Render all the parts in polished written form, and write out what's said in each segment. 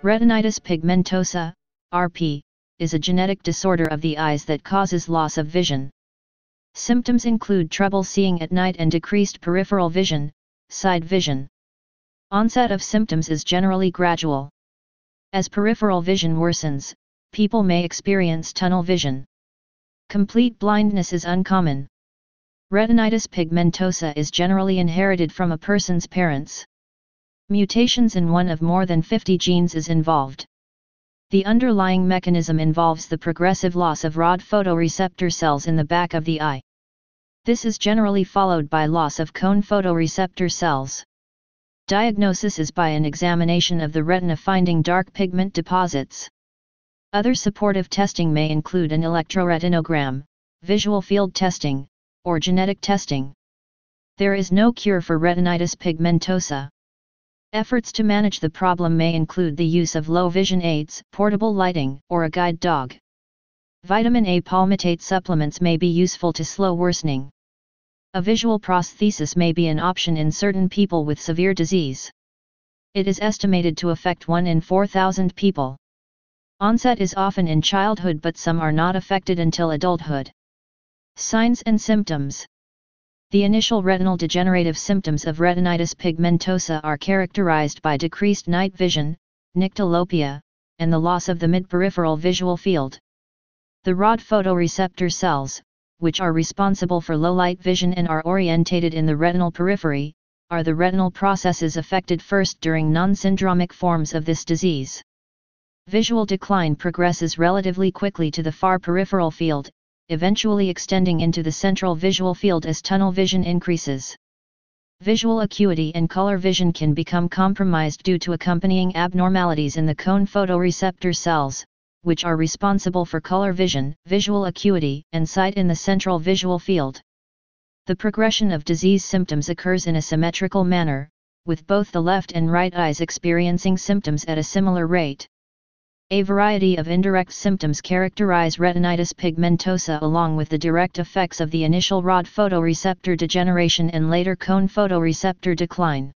Retinitis pigmentosa, RP, is a genetic disorder of the eyes that causes loss of vision. Symptoms include trouble seeing at night and decreased peripheral vision, side vision. Onset of symptoms is generally gradual. As peripheral vision worsens, people may experience tunnel vision. Complete blindness is uncommon. Retinitis pigmentosa is generally inherited from a person's parents. Mutations in one of more than 50 genes is involved. The underlying mechanism involves the progressive loss of rod photoreceptor cells in the back of the eye. This is generally followed by loss of cone photoreceptor cells. Diagnosis is by an examination of the retina finding dark pigment deposits. Other supportive testing may include an electroretinogram, visual field testing, or genetic testing. There is no cure for retinitis pigmentosa. Efforts to manage the problem may include the use of low vision aids, portable lighting, or a guide dog. Vitamin A palmitate supplements may be useful to slow worsening. A visual prosthesis may be an option in certain people with severe disease. It is estimated to affect 1 in 4,000 people. Onset is often in childhood, but some are not affected until adulthood. Signs and symptoms. The initial retinal degenerative symptoms of retinitis pigmentosa are characterized by decreased night vision, nyctalopia, and the loss of the mid-peripheral visual field. The rod photoreceptor cells, which are responsible for low-light vision and are orientated in the retinal periphery, are the retinal processes affected first during non-syndromic forms of this disease. Visual decline progresses relatively quickly to the far peripheral field, eventually extending into the central visual field as tunnel vision increases. Visual acuity and color vision can become compromised due to accompanying abnormalities in the cone photoreceptor cells, which are responsible for color vision, visual acuity, and sight in the central visual field. The progression of disease symptoms occurs in a symmetrical manner, with both the left and right eyes experiencing symptoms at a similar rate. A variety of indirect symptoms characterize retinitis pigmentosa along with the direct effects of the initial rod photoreceptor degeneration and later cone photoreceptor decline.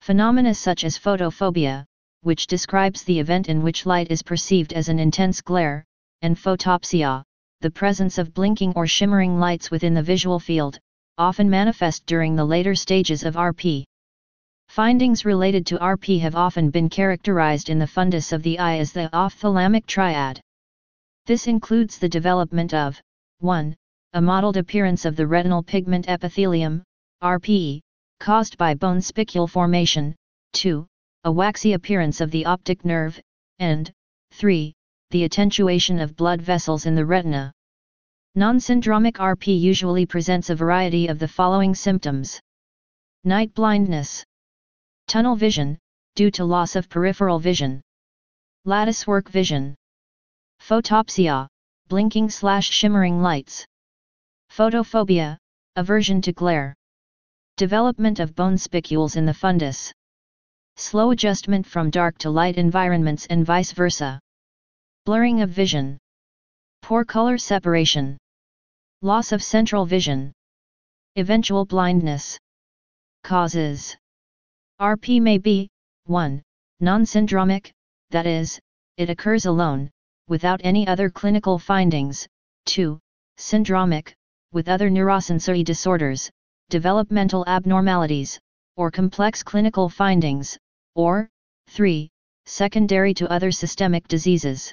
Phenomena such as photophobia, which describes the event in which light is perceived as an intense glare, and photopsia, the presence of blinking or shimmering lights within the visual field, often manifest during the later stages of RP. Findings related to RP have often been characterized in the fundus of the eye as the ophthalmic triad. This includes the development of 1. A mottled appearance of the retinal pigment epithelium, RPE, caused by bone spicule formation, 2. A waxy appearance of the optic nerve, and 3. The attenuation of blood vessels in the retina. Non-syndromic RP usually presents a variety of the following symptoms. Night blindness. Tunnel vision, due to loss of peripheral vision. Latticework vision. Photopsia, blinking/shimmering lights. Photophobia, aversion to glare. Development of bone spicules in the fundus. Slow adjustment from dark to light environments and vice versa. Blurring of vision. Poor color separation. Loss of central vision. Eventual blindness. Causes. RP may be 1. Non-syndromic, that is, it occurs alone, without any other clinical findings, 2. Syndromic, with other neurosensory disorders, developmental abnormalities, or complex clinical findings, or 3. Secondary to other systemic diseases.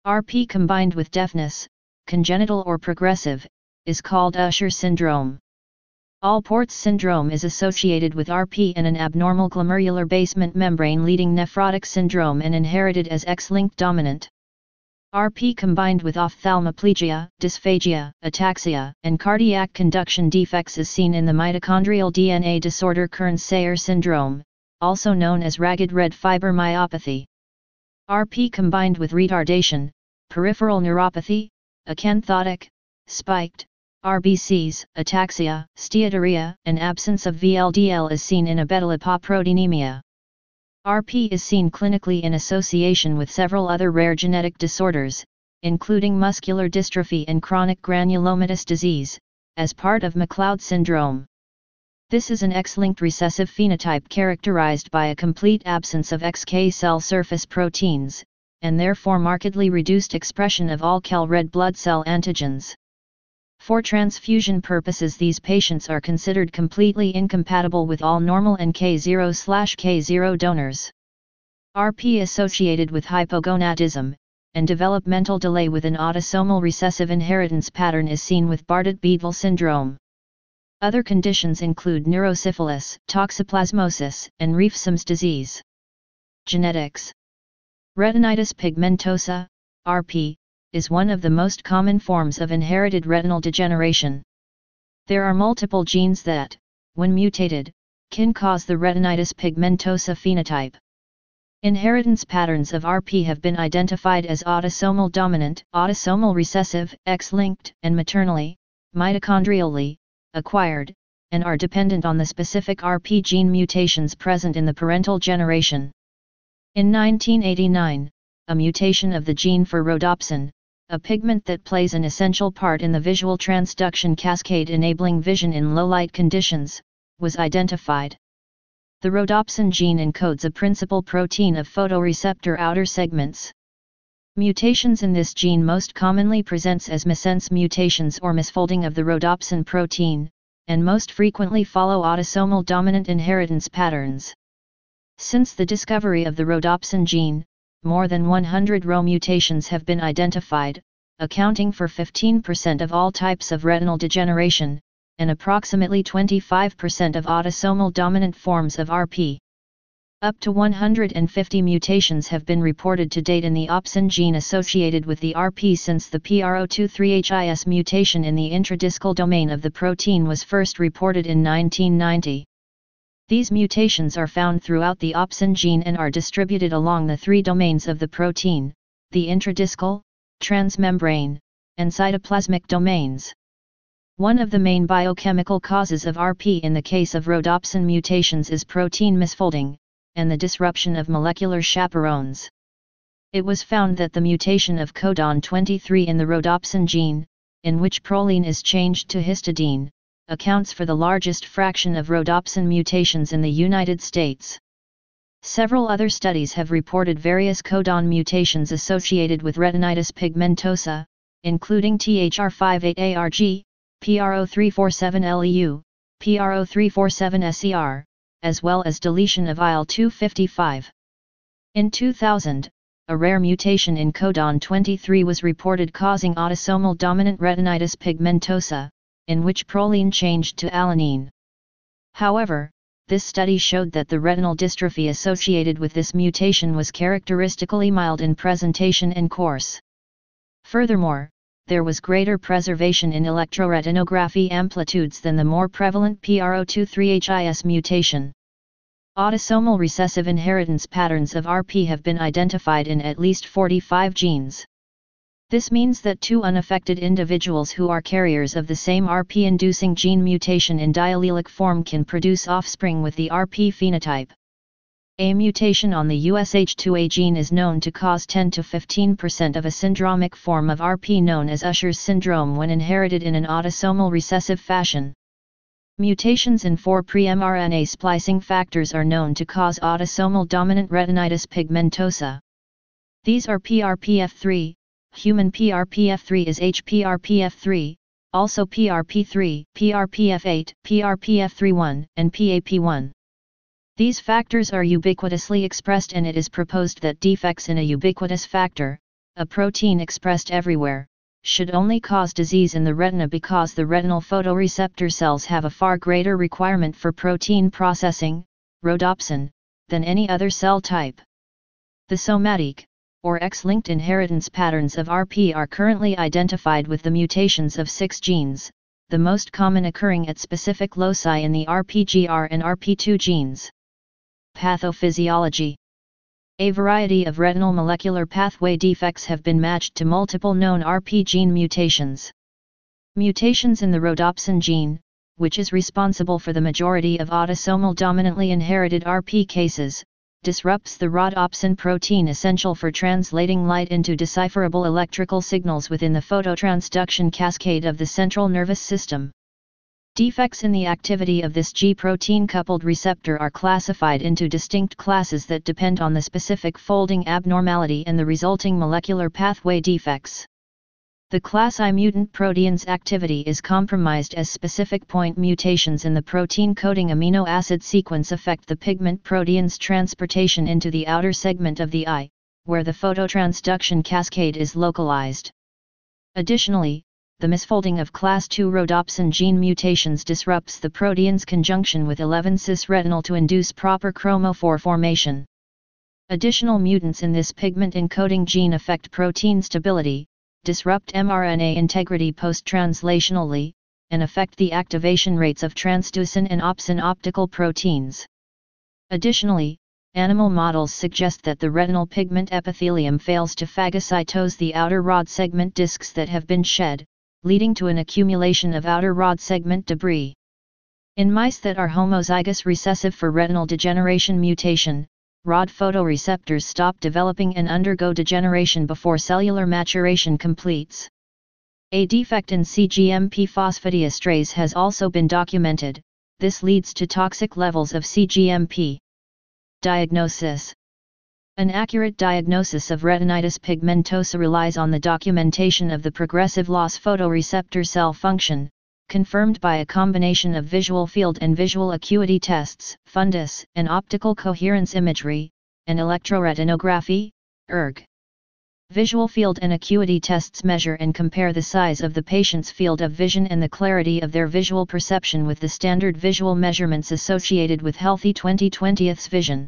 RP combined with deafness, congenital or progressive, is called Usher syndrome. Allport's syndrome is associated with RP and an abnormal glomerular basement membrane leading nephrotic syndrome and inherited as X-linked dominant. RP combined with ophthalmoplegia, dysphagia, ataxia, and cardiac conduction defects is seen in the mitochondrial DNA disorder Kearns-Sayre syndrome, also known as ragged red fibromyopathy. RP combined with retardation, peripheral neuropathy, acanthotic, spiked, RBCs, ataxia, steatorrhea, and absence of VLDL is seen in abetalipoproteinemia. RP is seen clinically in association with several other rare genetic disorders, including muscular dystrophy and chronic granulomatous disease, as part of McLeod syndrome. This is an X-linked recessive phenotype characterized by a complete absence of XK cell surface proteins, and therefore markedly reduced expression of all KL red blood cell antigens. For transfusion purposes, these patients are considered completely incompatible with all normal NK0/K0 donors. RP associated with hypogonadism, and developmental delay with an autosomal recessive inheritance pattern is seen with Bardet-Biedl syndrome. Other conditions include neurosyphilis, toxoplasmosis, and Refsum's disease. Genetics. Retinitis pigmentosa, RP, is one of the most common forms of inherited retinal degeneration. There are multiple genes that, when mutated, can cause the retinitis pigmentosa phenotype. Inheritance patterns of RP have been identified as autosomal dominant, autosomal recessive, X-linked, and maternally, mitochondrially, acquired, and are dependent on the specific RP gene mutations present in the parental generation. In 1989, a mutation of the gene for rhodopsin, a pigment that plays an essential part in the visual transduction cascade enabling vision in low-light conditions, was identified. The rhodopsin gene encodes a principal protein of photoreceptor outer segments. Mutations in this gene most commonly presents as missense mutations or misfolding of the rhodopsin protein, and most frequently follow autosomal dominant inheritance patterns. Since the discovery of the rhodopsin gene, more than 100 Rho mutations have been identified, accounting for 15% of all types of retinal degeneration, and approximately 25% of autosomal dominant forms of RP. Up to 150 mutations have been reported to date in the opsin gene associated with the RP since the PRO23HIS mutation in the intradiscal domain of the protein was first reported in 1990. These mutations are found throughout the opsin gene and are distributed along the three domains of the protein, the intradiscal, transmembrane, and cytoplasmic domains. One of the main biochemical causes of RP in the case of rhodopsin mutations is protein misfolding, and the disruption of molecular chaperones. It was found that the mutation of codon 23 in the rhodopsin gene, in which proline is changed to histidine, accounts for the largest fraction of rhodopsin mutations in the United States. Several other studies have reported various codon mutations associated with retinitis pigmentosa, including THR58ARG, PRO347LEU, PRO347SER, as well as deletion of IL-255. In 2000, a rare mutation in codon 23 was reported causing autosomal dominant retinitis pigmentosa, in which proline changed to alanine. However, this study showed that the retinal dystrophy associated with this mutation was characteristically mild in presentation and course. Furthermore, there was greater preservation in electroretinography amplitudes than the more prevalent PRO23HIS mutation. Autosomal recessive inheritance patterns of RP have been identified in at least 45 genes. This means that two unaffected individuals who are carriers of the same RP-inducing gene mutation in diallelic form can produce offspring with the RP phenotype. A mutation on the USH2A gene is known to cause 10 to 15% of a syndromic form of RP known as Usher's syndrome when inherited in an autosomal recessive fashion. Mutations in 4' mRNA splicing factors are known to cause autosomal dominant retinitis pigmentosa. These are PRPF3, human PRPF3 is HPRPF3, also PRP3, PRPF8, PRPF31, and PAP1. These factors are ubiquitously expressed, and it is proposed that defects in a ubiquitous factor, a protein expressed everywhere, should only cause disease in the retina because the retinal photoreceptor cells have a far greater requirement for protein processing, rhodopsin, than any other cell type. The somatic, or X-linked inheritance patterns of RP are currently identified with the mutations of 6 genes, the most common occurring at specific loci in the RPGR and RP2 genes. Pathophysiology. A variety of retinal molecular pathway defects have been matched to multiple known RP gene mutations. Mutations in the rhodopsin gene, which is responsible for the majority of autosomal dominantly inherited RP cases, disrupts the rhodopsin protein essential for translating light into decipherable electrical signals within the phototransduction cascade of the central nervous system. Defects in the activity of this G protein-coupled receptor are classified into distinct classes that depend on the specific folding abnormality and the resulting molecular pathway defects. The class I mutant protein's activity is compromised as specific point mutations in the protein-coding amino acid sequence affect the pigment protein's transportation into the outer segment of the eye, where the phototransduction cascade is localized. Additionally, the misfolding of class II rhodopsin gene mutations disrupts the protein's conjunction with 11-cis retinal to induce proper chromophore formation. Additional mutants in this pigment-encoding gene affect protein stability, disrupt mRNA integrity post-translationally, and affect the activation rates of transducin and opsin optical proteins. Additionally, animal models suggest that the retinal pigment epithelium fails to phagocytose the outer rod segment discs that have been shed, leading to an accumulation of outer rod segment debris. In mice that are homozygous recessive for retinal degeneration mutation, rod photoreceptors stop developing and undergo degeneration before cellular maturation completes. A defect in cGMP phosphodiesterase has also been documented. This leads to toxic levels of cGMP. Diagnosis. An accurate diagnosis of retinitis pigmentosa relies on the documentation of the progressive loss photoreceptor cell function, confirmed by a combination of visual field and visual acuity tests, fundus and optical coherence imagery, and electroretinography, ERG. Visual field and acuity tests measure and compare the size of the patient's field of vision and the clarity of their visual perception with the standard visual measurements associated with healthy 20/20 vision.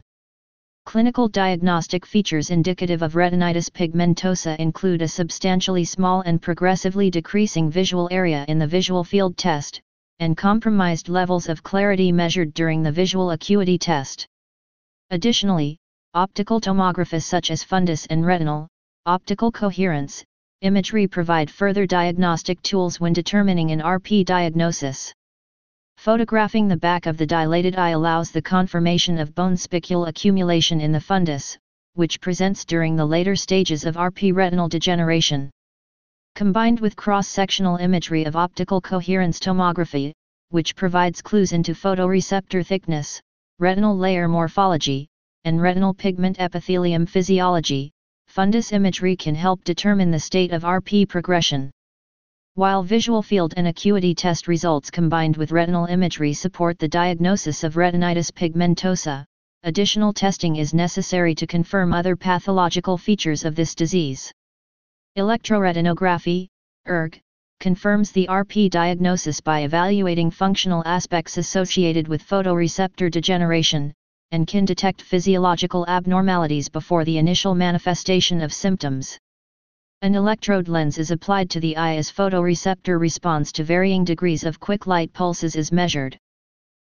Clinical diagnostic features indicative of retinitis pigmentosa include a substantially small and progressively decreasing visual area in the visual field test, and compromised levels of clarity measured during the visual acuity test. Additionally, optical tomography such as fundus and retinal, optical coherence, imagery provide further diagnostic tools when determining an RP diagnosis. Photographing the back of the dilated eye allows the confirmation of bone spicule accumulation in the fundus, which presents during the later stages of RP retinal degeneration. Combined with cross-sectional imagery of optical coherence tomography, which provides clues into photoreceptor thickness, retinal layer morphology, and retinal pigment epithelium physiology, fundus imagery can help determine the state of RP progression. While visual field and acuity test results combined with retinal imagery support the diagnosis of retinitis pigmentosa, additional testing is necessary to confirm other pathological features of this disease. Electroretinography, ERG, confirms the RP diagnosis by evaluating functional aspects associated with photoreceptor degeneration, and can detect physiological abnormalities before the initial manifestation of symptoms. An electrode lens is applied to the eye as photoreceptor response to varying degrees of quick light pulses is measured.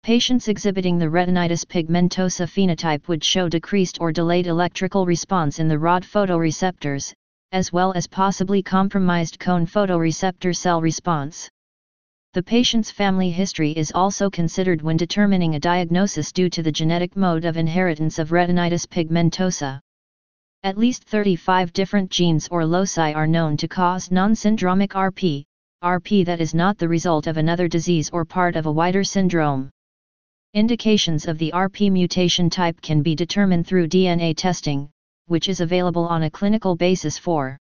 Patients exhibiting the retinitis pigmentosa phenotype would show decreased or delayed electrical response in the rod photoreceptors, as well as possibly compromised cone photoreceptor cell response. The patient's family history is also considered when determining a diagnosis due to the genetic mode of inheritance of retinitis pigmentosa. At least 35 different genes or loci are known to cause non-syndromic RP, RP that is not the result of another disease or part of a wider syndrome. Indications of the RP mutation type can be determined through DNA testing, which is available on a clinical basis for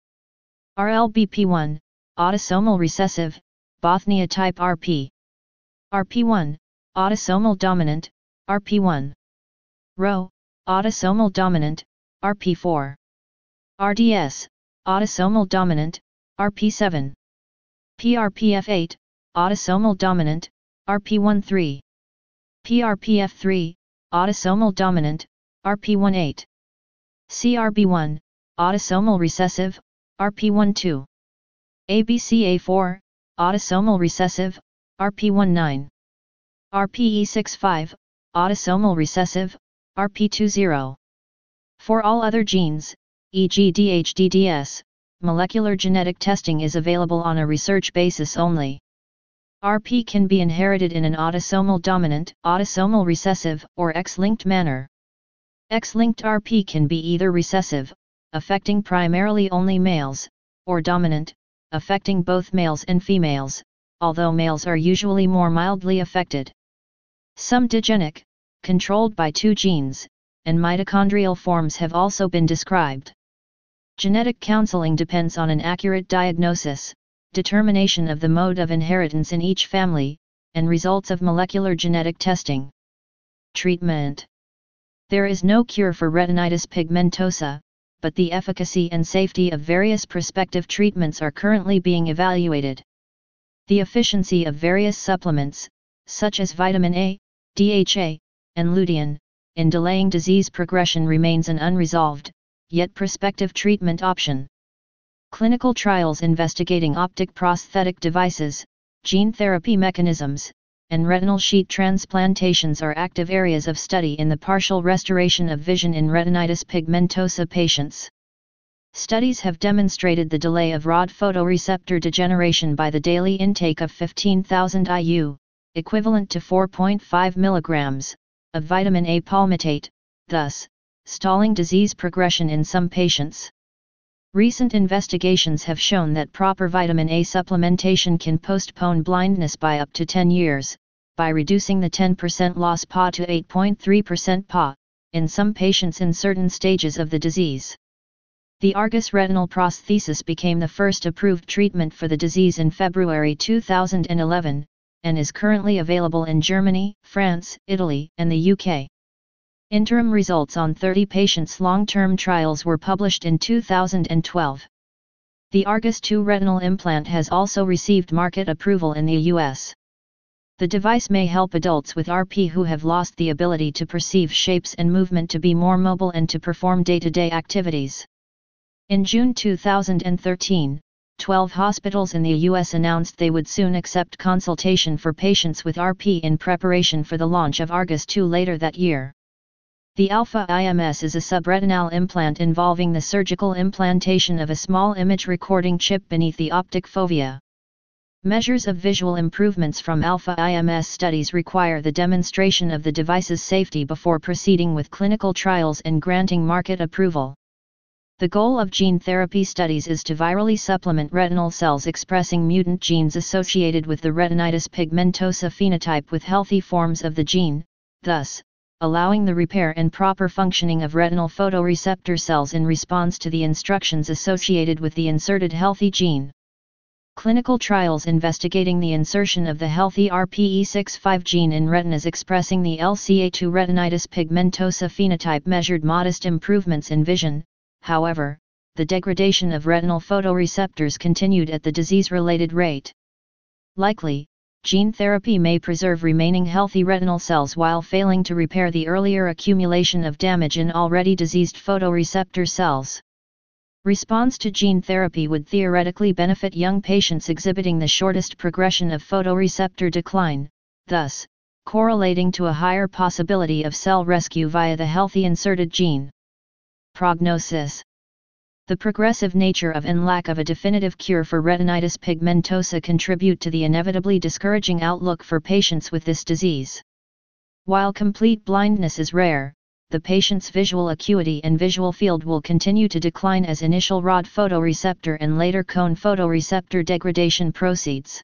RLBP1, autosomal recessive, Bothnia type RP. RP1, autosomal dominant, RP1. Rho, autosomal dominant, RP4. RDS, autosomal dominant, RP7. PRPF8, autosomal dominant, RP13. PRPF3, autosomal dominant, RP18. CRB1, autosomal recessive, RP12. ABCA4, autosomal recessive, RP19. RPE65, autosomal recessive, RP20. For all other genes, e.g. DHDDS, molecular genetic testing is available on a research basis only. RP can be inherited in an autosomal dominant, autosomal recessive, or X-linked manner. X-linked RP can be either recessive, affecting primarily only males, or dominant, affecting both males and females, although males are usually more mildly affected. Some digenic, controlled by two genes, and mitochondrial forms have also been described. Genetic counseling depends on an accurate diagnosis, determination of the mode of inheritance in each family, and results of molecular genetic testing. Treatment. There is no cure for retinitis pigmentosa, but the efficacy and safety of various prospective treatments are currently being evaluated. The efficiency of various supplements, such as vitamin A, DHA, and lutein, in delaying disease progression remains an unresolved, yet prospective treatment option. Clinical trials investigating optic prosthetic devices, gene therapy mechanisms, and retinal sheet transplantations are active areas of study in the partial restoration of vision in retinitis pigmentosa patients. Studies have demonstrated the delay of rod photoreceptor degeneration by the daily intake of 15,000 IU, equivalent to 4.5 mg, of vitamin A palmitate, thus, stalling disease progression in some patients. Recent investigations have shown that proper vitamin A supplementation can postpone blindness by up to 10 years, by reducing the 10% loss PA to 8.3% PA, in some patients in certain stages of the disease. The Argus retinal prosthesis became the first approved treatment for the disease in February 2011, and is currently available in Germany, France, Italy, and the UK. Interim results on 30 patients' long-term trials were published in 2012. The Argus 2 retinal implant has also received market approval in the US. The device may help adults with RP who have lost the ability to perceive shapes and movement to be more mobile and to perform day-to-day activities. In June 2013, 12 hospitals in the US announced they would soon accept consultation for patients with RP in preparation for the launch of Argus 2 later that year. The Alpha IMS is a subretinal implant involving the surgical implantation of a small image recording chip beneath the optic fovea. Measures of visual improvements from Alpha IMS studies require the demonstration of the device's safety before proceeding with clinical trials and granting market approval. The goal of gene therapy studies is to virally supplement retinal cells expressing mutant genes associated with the retinitis pigmentosa phenotype with healthy forms of the gene, thus, allowing the repair and proper functioning of retinal photoreceptor cells in response to the instructions associated with the inserted healthy gene. Clinical trials investigating the insertion of the healthy RPE65 gene in retinas expressing the LCA2 retinitis pigmentosa phenotype measured modest improvements in vision. However, the degradation of retinal photoreceptors continued at the disease-related rate. Likely, gene therapy may preserve remaining healthy retinal cells while failing to repair the earlier accumulation of damage in already diseased photoreceptor cells. Response to gene therapy would theoretically benefit young patients exhibiting the shortest progression of photoreceptor decline, thus, correlating to a higher possibility of cell rescue via the healthy inserted gene. Prognosis. The progressive nature of and lack of a definitive cure for retinitis pigmentosa contribute to the inevitably discouraging outlook for patients with this disease. While complete blindness is rare, the patient's visual acuity and visual field will continue to decline as initial rod photoreceptor and later cone photoreceptor degradation proceeds.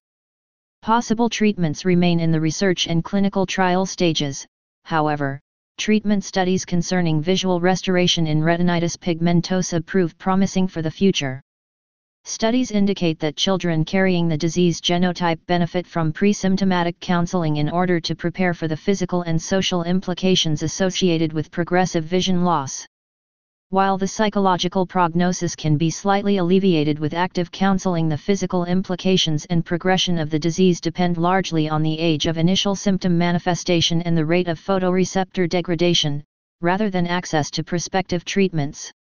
Possible treatments remain in the research and clinical trial stages, however. Treatment studies concerning visual restoration in retinitis pigmentosa prove promising for the future. Studies indicate that children carrying the disease genotype benefit from pre-symptomatic counseling in order to prepare for the physical and social implications associated with progressive vision loss. While the psychological prognosis can be slightly alleviated with active counseling, the physical implications and progression of the disease depend largely on the age of initial symptom manifestation and the rate of photoreceptor degradation, rather than access to prospective treatments.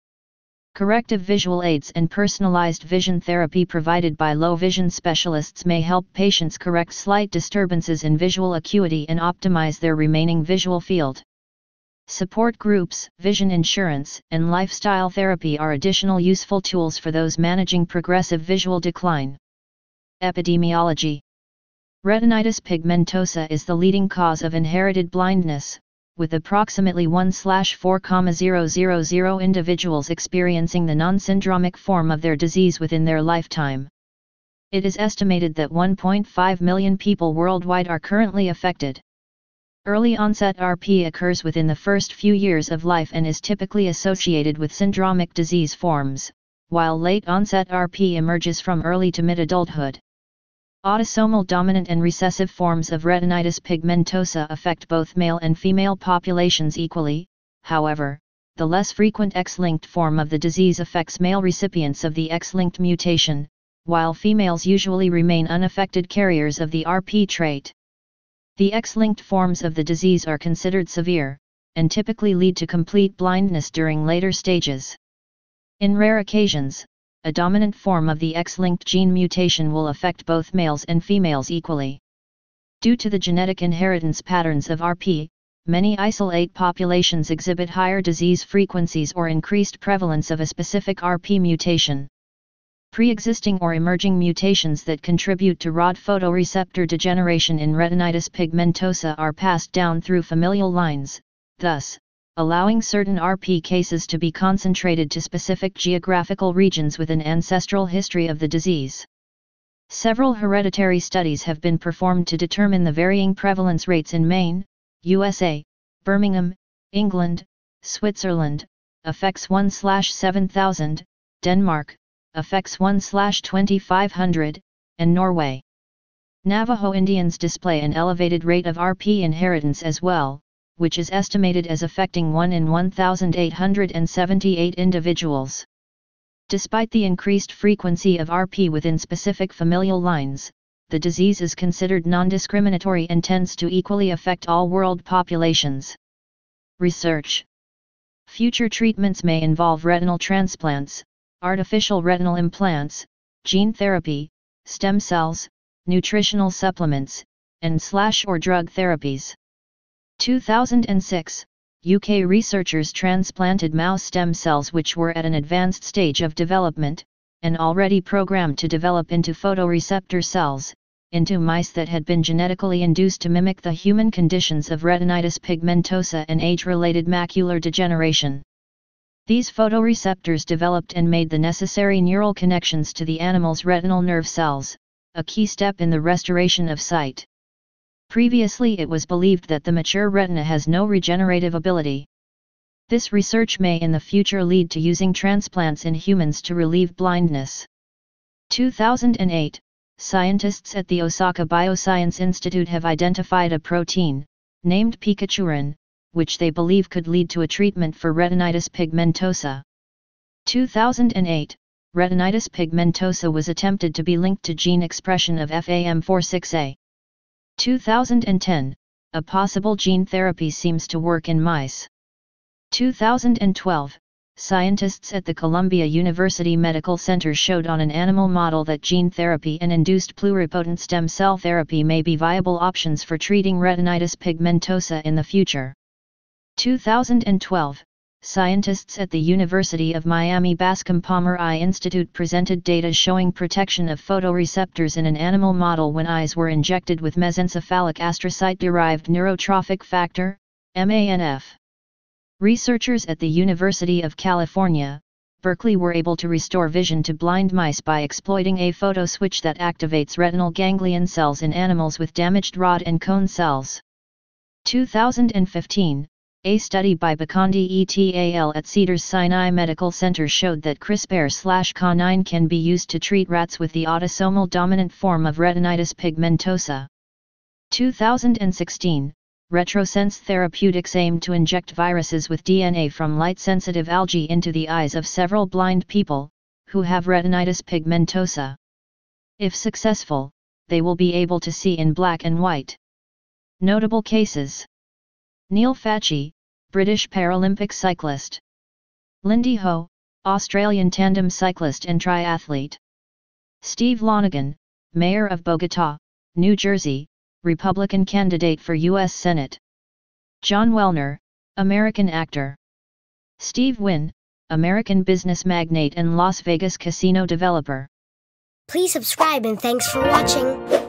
Corrective visual aids and personalized vision therapy provided by low vision specialists may help patients correct slight disturbances in visual acuity and optimize their remaining visual field. Support groups, vision insurance, and lifestyle therapy are additional useful tools for those managing progressive visual decline. Epidemiology. Retinitis pigmentosa is the leading cause of inherited blindness, with approximately 1/4,000 individuals experiencing the non-syndromic form of their disease within their lifetime. It is estimated that 1.5 million people worldwide are currently affected. Early onset RP occurs within the first few years of life and is typically associated with syndromic disease forms, while late onset RP emerges from early to mid-adulthood. Autosomal dominant and recessive forms of retinitis pigmentosa affect both male and female populations equally. However, the less frequent X-linked form of the disease affects male recipients of the X-linked mutation, while females usually remain unaffected carriers of the RP trait. The X-linked forms of the disease are considered severe, and typically lead to complete blindness during later stages. In rare occasions, a dominant form of the X-linked gene mutation will affect both males and females equally. Due to the genetic inheritance patterns of RP, many isolate populations exhibit higher disease frequencies or increased prevalence of a specific RP mutation. Pre-existing or emerging mutations that contribute to rod photoreceptor degeneration in retinitis pigmentosa are passed down through familial lines, thus, allowing certain RP cases to be concentrated to specific geographical regions with an ancestral history of the disease. Several hereditary studies have been performed to determine the varying prevalence rates in Maine, USA, Birmingham, England, Switzerland, affects 1/7000, Denmark, affects 1/2500, and Norway. Navajo Indians display an elevated rate of RP inheritance as well, which is estimated as affecting 1 in 1,878 individuals. Despite the increased frequency of RP within specific familial lines, the disease is considered non-discriminatory and tends to equally affect all world populations. Research. Future treatments may involve retinal transplants, artificial retinal implants, gene therapy, stem cells, nutritional supplements, and/or drug therapies. 2006, UK researchers transplanted mouse stem cells which were at an advanced stage of development, and already programmed to develop into photoreceptor cells, into mice that had been genetically induced to mimic the human conditions of retinitis pigmentosa and age-related macular degeneration. These photoreceptors developed and made the necessary neural connections to the animal's retinal nerve cells, a key step in the restoration of sight. Previously it was believed that the mature retina has no regenerative ability. This research may in the future lead to using transplants in humans to relieve blindness. 2008, scientists at the Osaka Bioscience Institute have identified a protein, named picachurin, which they believe could lead to a treatment for retinitis pigmentosa. 2008, retinitis pigmentosa was attempted to be linked to gene expression of FAM46A. 2010, a possible gene therapy seems to work in mice. 2012, scientists at the Columbia University Medical Center showed on an animal model that gene therapy and induced pluripotent stem cell therapy may be viable options for treating retinitis pigmentosa in the future. 2012, scientists at the University of Miami Bascom Palmer Eye Institute presented data showing protection of photoreceptors in an animal model when eyes were injected with mesencephalic astrocyte-derived neurotrophic factor, MANF. Researchers at the University of California, Berkeley were able to restore vision to blind mice by exploiting a photoswitch that activates retinal ganglion cells in animals with damaged rod and cone cells. 2015, a study by Bakandi et al. At Cedars-Sinai Medical Center showed that CRISPR/Cas9 can be used to treat rats with the autosomal dominant form of retinitis pigmentosa. 2016, Retrosense Therapeutics aimed to inject viruses with DNA from light-sensitive algae into the eyes of several blind people, who have retinitis pigmentosa. If successful, they will be able to see in black and white. Notable cases: Neil Fachy, British Paralympic cyclist. Lindy Ho, Australian tandem cyclist and triathlete. Steve Lonegan, Mayor of Bogota, New Jersey, Republican candidate for U.S. Senate. John Wellner, American actor. Steve Wynn, American business magnate and Las Vegas casino developer. Please subscribe and thanks for watching.